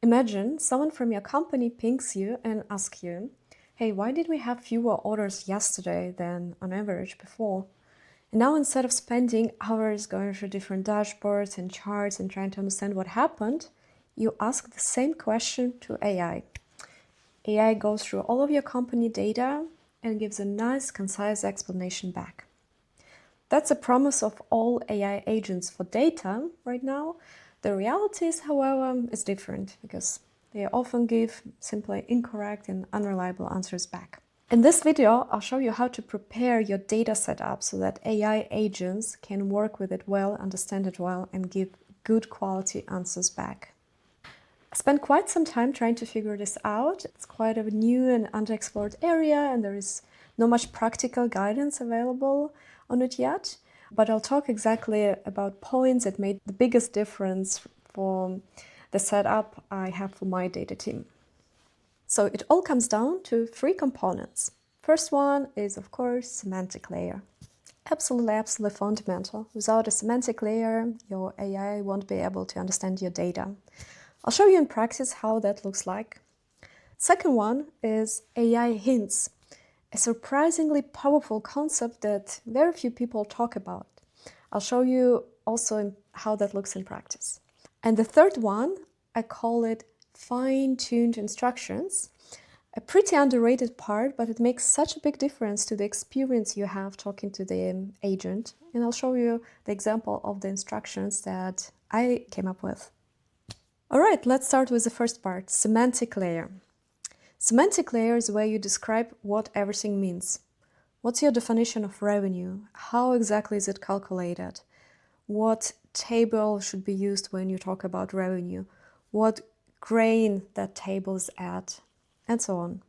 Imagine someone from your company pings you and asks you, hey, why did we have fewer orders yesterday than on average before? And now instead of spending hours going through different dashboards and charts and trying to understand what happened, you ask the same question to AI. AI goes through all of your company data and gives a nice, concise explanation back. That's the promise of all AI agents for data right now. The reality is, however, is different because they often give simply incorrect and unreliable answers back. In this video, I'll show you how to prepare your data setup so that AI agents can work with it well, understand it well, and give good quality answers back. I spent quite some time trying to figure this out. It's quite a new and underexplored area, and there is not much practical guidance available on it yet. But I'll talk exactly about points that made the biggest difference for the setup I have for my data team. So it all comes down to three components. First one is, of course, semantic layer. Absolutely fundamental. Without a semantic layer, your AI won't be able to understand your data. I'll show you in practice how that looks like. Second one is AI hints, a surprisingly powerful concept that very few people talk about. I'll show you also how that looks in practice. And the third one, I call it fine-tuned instructions. A pretty underrated part, but it makes such a big difference to the experience you have talking to the agent. And I'll show you the example of the instructions that I came up with. All right, let's start with the first part, semantic layer. Semantic layer is where you describe what everything means. What's your definition of revenue? How exactly is it calculated? What table should be used when you talk about revenue? What grain that table is at? And so on.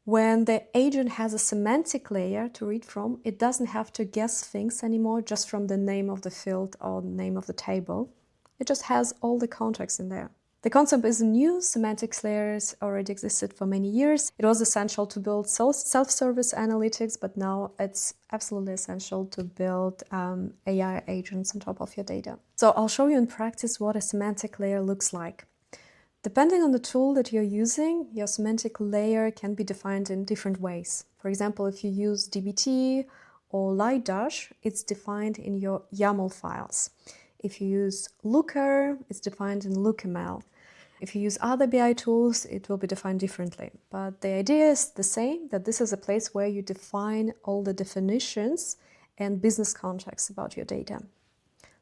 When the agent has a semantic layer to read from, it doesn't have to guess things anymore just from the name of the field or the name of the table. It just has all the context in there. The concept isn't new. Semantics layers already existed for many years. It was essential to build self-service analytics, but now it's absolutely essential to build AI agents on top of your data. So I'll show you in practice what a semantic layer looks like. Depending on the tool that you're using, your semantic layer can be defined in different ways. For example, if you use dbt or lightdash, it's defined in your YAML files. If you use Looker, it's defined in LookML. If you use other BI tools, it will be defined differently. But the idea is the same, that this is a place where you define all the definitions and business context about your data.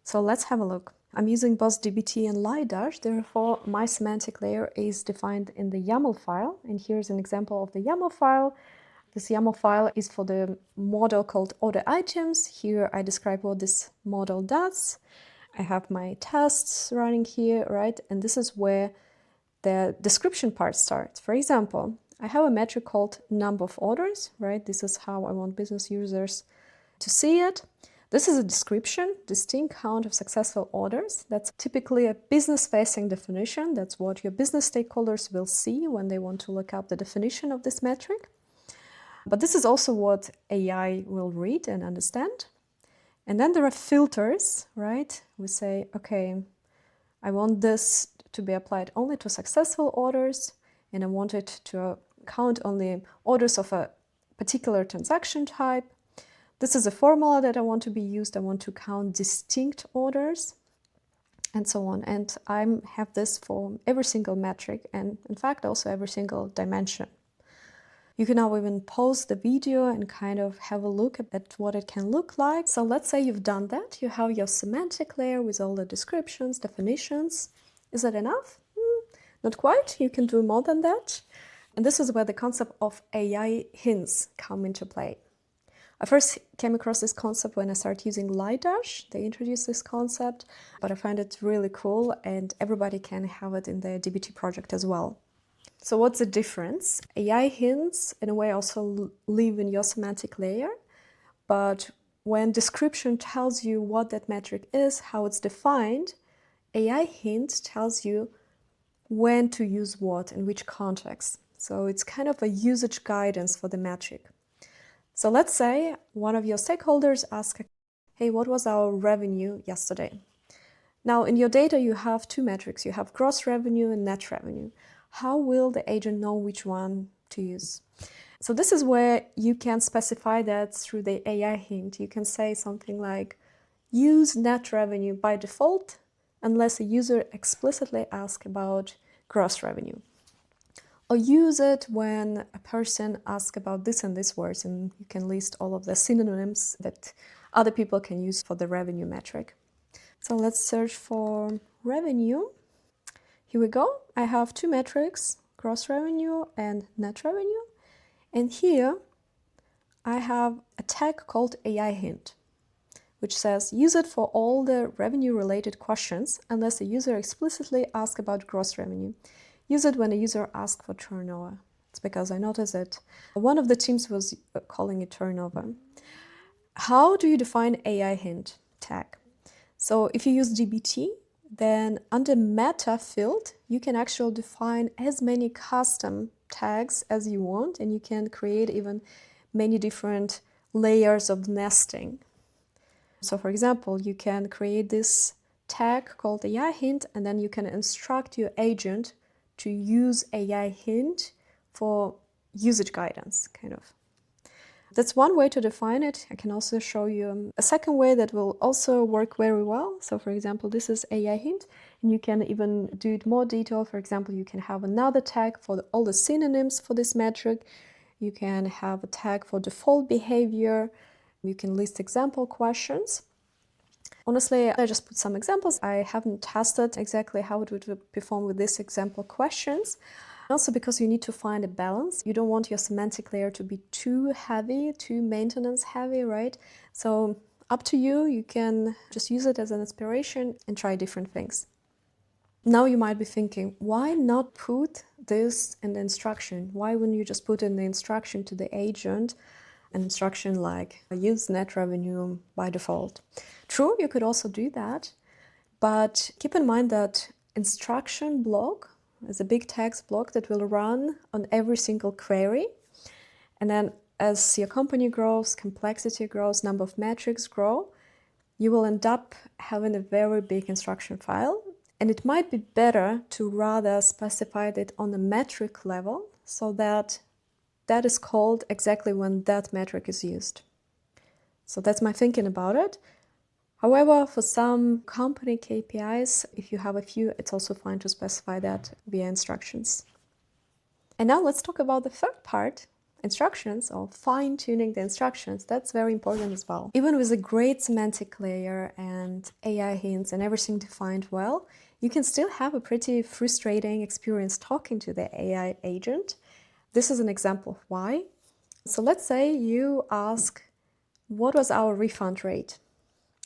So let's have a look. I'm using both dbt and lightdash, therefore my semantic layer is defined in the YAML file. And here's an example of the YAML file. This YAML file is for the model called order items. Here I describe what this model does. I have my tests running here, right? And this is where the description part starts. For example, I have a metric called number of orders, right? This is how I want business users to see it. This is a description, distinct count of successful orders. That's typically a business-facing definition. That's what your business stakeholders will see when they want to look up the definition of this metric. But this is also what AI will read and understand. And then there are filters, right? We say, okay, I want this to be applied only to successful orders, and I want it to count only orders of a particular transaction type. This is a formula that I want to be used. I want to count distinct orders, and so on. And I have this for every single metric, and in fact, also every single dimension. You can now even pause the video and kind of have a look at what it can look like. So let's say you've done that. You have your semantic layer with all the descriptions, definitions. Is that enough? Not quite. You can do more than that. And this is where the concept of AI hints come into play. I first came across this concept when I started using lightdash. They introduced this concept, but I find it really cool, and everybody can have it in their dbt project as well. So what's the difference? AI hints, in a way, also live in your semantic layer, but when description tells you what that metric is, how it's defined, AI hint tells you when to use what, in which context. So it's kind of a usage guidance for the metric. So let's say one of your stakeholders asks, hey, what was our revenue yesterday? Now, in your data, you have two metrics. You have gross revenue and net revenue. How will the agent know which one to use? So this is where you can specify that through the AI hint. You can say something like, use net revenue by default unless a user explicitly asks about gross revenue. Or use it when a person asks about this and this words, and you can list all of the synonyms that other people can use for the revenue metric. So let's search for revenue. Here we go. I have two metrics, gross revenue and net revenue. And here I have a tag called AI hint, which says use it for all the revenue-related questions unless the user explicitly asks about gross revenue. Use it when a user asks for turnover. It's because I noticed that one of the teams was calling it turnover. How do you define AI hint tag? So if you use GBT, then under meta field, you can actually define as many custom tags as you want, and you can create even many different layers of nesting. So for example, you can create this tag called AI hint, and then you can instruct your agent to use AI hint for usage guidance, kind of. That's one way to define it. I can also show you a second way that will also work very well. So for example, this is AI hint, and you can even do it more detailed. For example, you can have another tag for all the synonyms for this metric. You can have a tag for default behavior. You can list example questions. Honestly, I just put some examples. I haven't tested exactly how it would perform with these example questions. Also because you need to find a balance. You don't want your semantic layer to be too heavy, too maintenance heavy, right? So up to you, you can just use it as an inspiration and try different things. Now you might be thinking, why not put this in the instruction? Why wouldn't you just put in the instruction to the agent an instruction like use net revenue by default? True, you could also do that, but keep in mind that instruction block is a big text block that will run on every single query. And then as your company grows, complexity grows, number of metrics grow, you will end up having a very big instruction file. And it might be better to rather specify that on the metric level so that that is called exactly when that metric is used. So that's my thinking about it. However, for some company KPIs, if you have a few, it's also fine to specify that via instructions. And now let's talk about the third part, instructions, or fine-tuning the instructions. That's very important as well. Even with a great semantic layer and AI hints and everything defined well, you can still have a pretty frustrating experience talking to the AI agent. This is an example of why. So let's say you ask, what was our refund rate?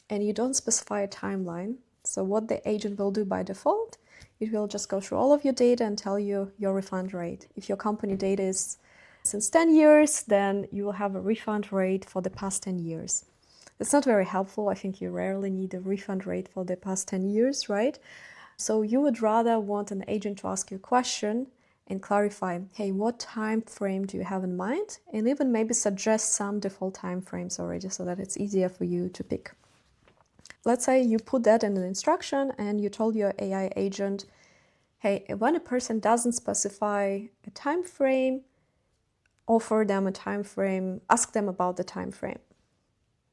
And you don't specify a timeline. So what the agent will do by default, it will just go through all of your data and tell you your refund rate. If your company data is since 10 years, then you will have a refund rate for the past 10 years. It's not very helpful. I think you rarely need a refund rate for the past 10 years, right? So you would rather want an agent to ask you a question and clarify, hey, what time frame do you have in mind? And even maybe suggest some default time frames already so that it's easier for you to pick. Let's say you put that in an instruction and you told your AI agent, hey, when a person doesn't specify a time frame, offer them a time frame, ask them about the time frame.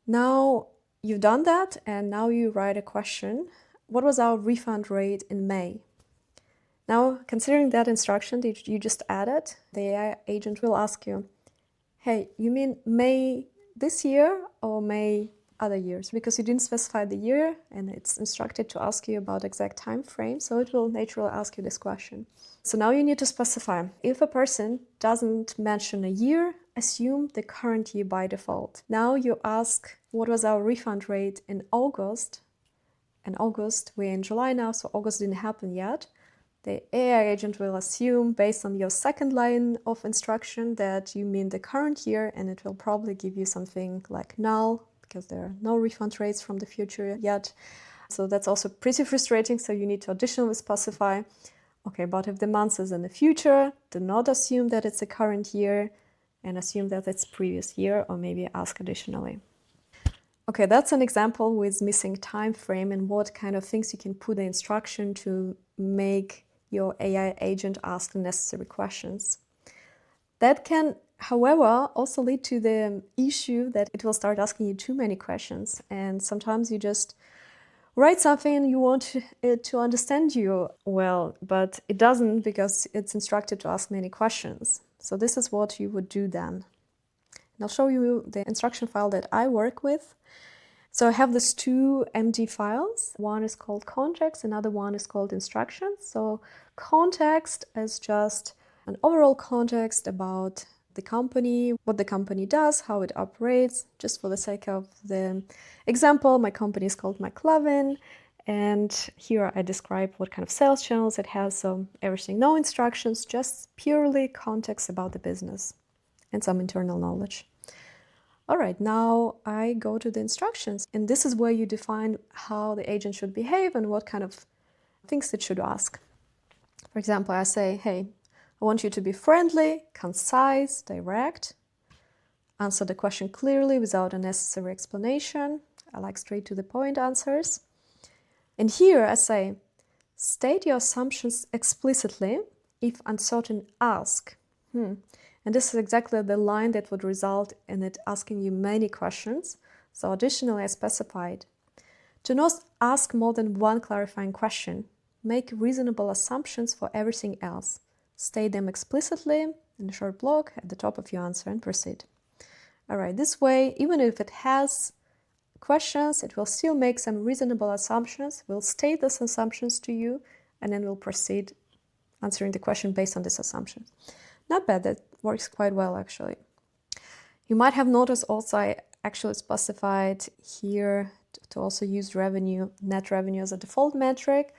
Now you've done that, and now you write a question. What was our refund rate in May? Now, considering that instruction that you just added, the AI agent will ask you, hey, you mean May this year or May other years? Because you didn't specify the year, and it's instructed to ask you about exact time frame, so it will naturally ask you this question. So now you need to specify. If a person doesn't mention a year, assume the current year by default. Now you ask, what was our refund rate in August? In August, we're in July now, so August didn't happen yet. The AI agent will assume, based on your second line of instruction, that you mean the current year, and it will probably give you something like null, because there are no refund rates from the future yet. So that's also pretty frustrating, so you need to additionally specify, okay, but if the month is in the future, do not assume that it's the current year, and assume that it's previous year, or maybe ask additionally. Okay, that's an example with missing time frame and what kind of things you can put in instruction to make your AI agent ask the necessary questions. That can, however, also lead to the issue that it will start asking you too many questions. And sometimes you just write something and you want it to understand you well, but it doesn't because it's instructed to ask many questions. So this is what you would do then. And I'll show you the instruction file that I work with. So I have these two MD files. One is called context, another one is called instructions. So context is just an overall context about the company, what the company does, how it operates. Just for the sake of the example, my company is called McLovin, and here I describe what kind of sales channels it has. So everything, no instructions, just purely context about the business and some internal knowledge. All right, now I go to the instructions, and this is where you define how the agent should behave and what kind of things it should ask. For example, I say, hey, I want you to be friendly, concise, direct, answer the question clearly without unnecessary explanation. I like straight to the point answers. And here I say, state your assumptions explicitly. If uncertain, ask. And this is exactly the line that would result in it asking you many questions. So additionally, I specified, do not ask more than one clarifying question. Make reasonable assumptions for everything else. State them explicitly in a short block at the top of your answer and proceed. All right, this way, even if it has questions, it will still make some reasonable assumptions, will state those assumptions to you, and then will proceed answering the question based on this assumption. Not bad, that works quite well actually. You might have noticed also I actually specified here to also use net revenue as a default metric.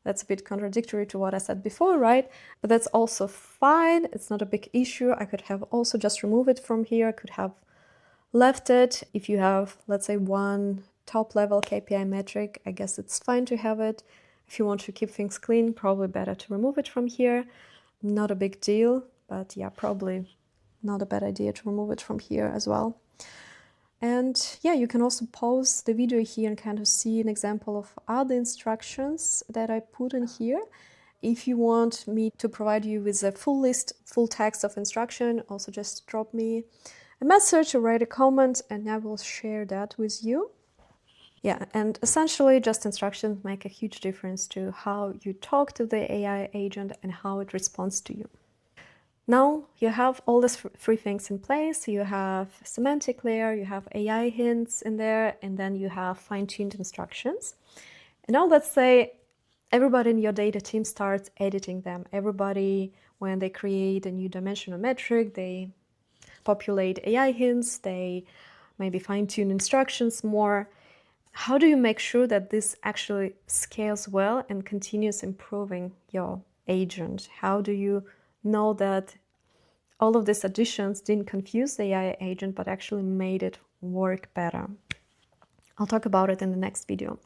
That's a bit contradictory to what I said before, right? But that's also fine. It's not a big issue. I could have also just removed it from here. I could have left it. If you have, let's say, one top level KPI metric, I guess it's fine to have it. If you want to keep things clean, probably better to remove it from here. Not a big deal, but yeah, probably not a bad idea to remove it from here as well. And yeah, you can also pause the video here and kind of see an example of other instructions that I put in here. If you want me to provide you with a full list, full text of instruction, also just drop me a message or write a comment and I will share that with you. Yeah, and essentially just instructions make a huge difference to how you talk to the AI agent and how it responds to you. Now you have all these three things in place. You have semantic layer, you have AI hints in there, and then you have fine-tuned instructions. And now let's say everybody in your data team starts editing them. Everybody, when they create a new dimensional metric, they populate AI hints, they maybe fine-tune instructions more. How do you make sure that this actually scales well and continues improving your agent? How do you know that all of these additions didn't confuse the AI agent, but actually made it work better? I'll talk about it in the next video.